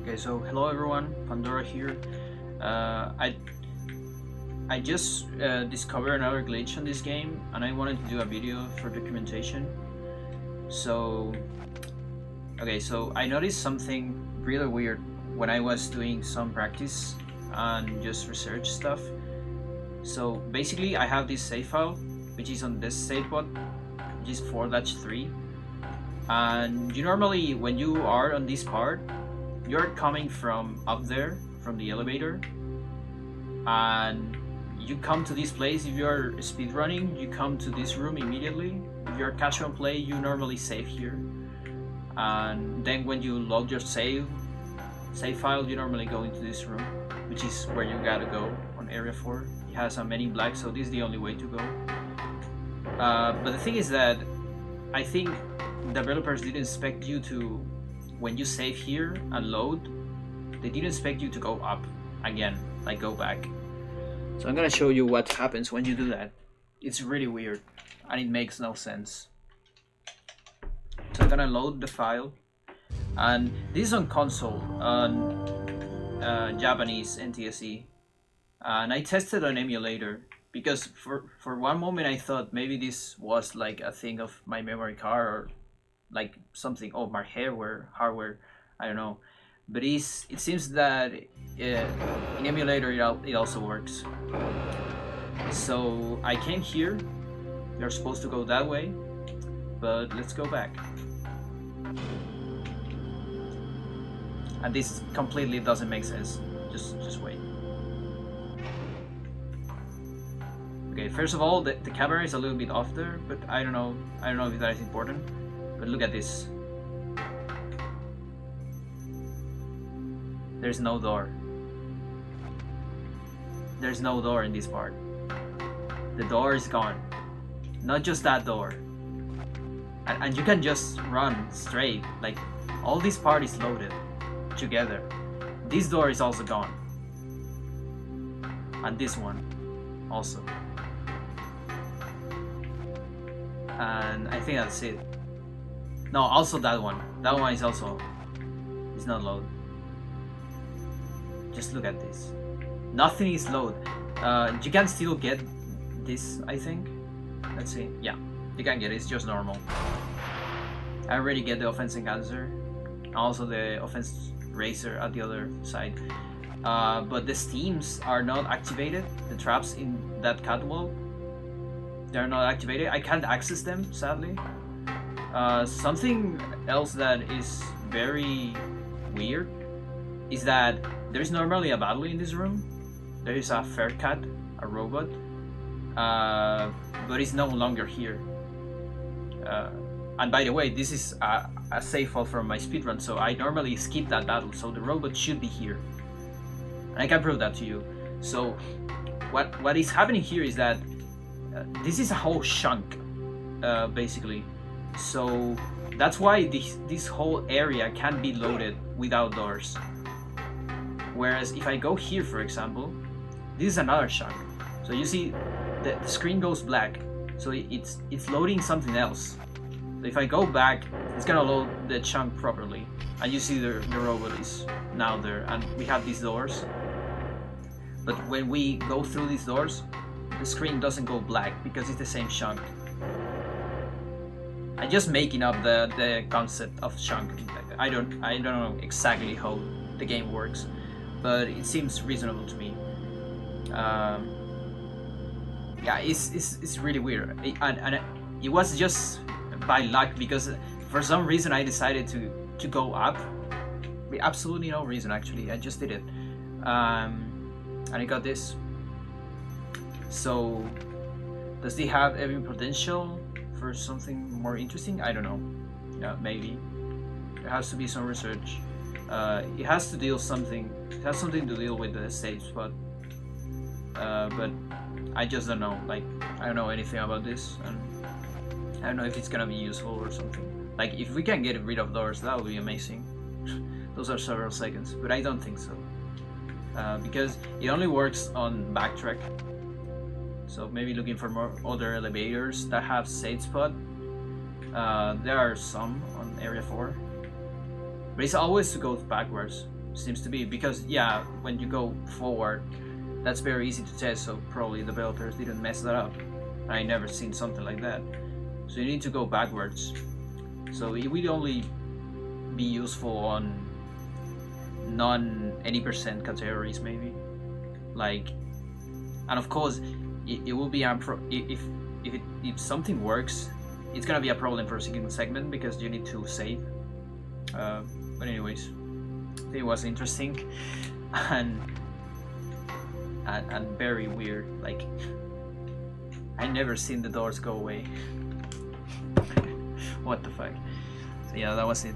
Okay, so hello everyone, Pandora here. Uh, I I just discovered another glitch on this game, and I wanted to do a video for documentation. So, okay, so I noticed something really weird when I was doing some practice and just research stuff. So basically, I have this save file, which is on this save pod, which is 4-3, and you normally, when you are on this part, you're coming from up there from the elevator, and you come to this place. If you're speedrunning, you come to this room immediately. If you're casual play, you normally save here, and then when you load your save file, you normally go into this room, which is where you gotta go on area 4. It has a Men in Black, so this is the only way to go. But the thing is that I think developers didn't expect you to, when you save here and load, they didn't expect you to go up again, like go back. So I'm gonna show you what happens when you do that. It's really weird and it makes no sense. So I'm gonna load the file, and this is on console on Japanese NTSC, and I tested on emulator because for one moment I thought maybe this was like a thing of my memory card or like something of my hardware, I don't know. But it seems that in emulator it also works. So I came here. You're supposed to go that way, but let's go back. And this completely doesn't make sense. Just wait. Okay, first of all, the camera is a little bit off there, but I don't know if that is important. But look at this. There's no door. There's no door in this part. The door is gone. Not just that door. And you can just run straight. Like, all this part is loaded together. This door is also gone. And this one also. And I think that's it. No, also that one. That one is also, it's not loaded. Just look at this. Nothing is loaded. You can still get this, I think. Let's see. Yeah, you can get it. It's just normal. I already get the offense enhancer, also the offense razor at the other side. But the steams are not activated. The traps in that catwalk, they're not activated. I can't access them, sadly. Something else that is very weird is that there is normally a battle in this room. There is a Faircat, a robot, but it's no longer here. And by the way, this is a save file from my speedrun, so I normally skip that battle, so the robot should be here. And I can prove that to you. So what is happening here is that this is a whole chunk, basically. So that's why this whole area can be loaded without doors. Whereas if I go here, for example, this is another chunk. So you see the screen goes black, so it's loading something else. So if I go back, it's gonna load the chunk properly, and you see the robot is now there, and we have these doors. But when we go through these doors, the screen doesn't go black because it's the same chunk. I'm just making up the concept of chunk. I don't know exactly how the game works, but it seems reasonable to me. Yeah, it's really weird, and it was just by luck because for some reason I decided to go up. Absolutely no reason, actually. I just did it, and I got this. So does he have every potential for something more interesting? I don't know. Yeah, maybe there has to be some research. It has to deal something. It has something to deal with the stage spot. But I just don't know. Like, I don't know anything about this, and I don't know if it's gonna be useful or something. Like, if we can get rid of doors, that would be amazing. Those are several seconds, but I don't think so, because it only works on backtrack. So maybe looking for more other elevators that have save spot. There are some on area 4, but it's always to go backwards. seems to be, because yeah, when you go forward, that's very easy to test, so probably developers didn't mess that up. I never seen something like that. So you need to go backwards. So it would only be useful on non any percent categories maybe. Like, and of course it will be if something works, it's gonna be a problem for a single segment because you need to save. But anyways, it was interesting and very weird. Like, I never seen the doors go away. What the fuck? So yeah, that was it.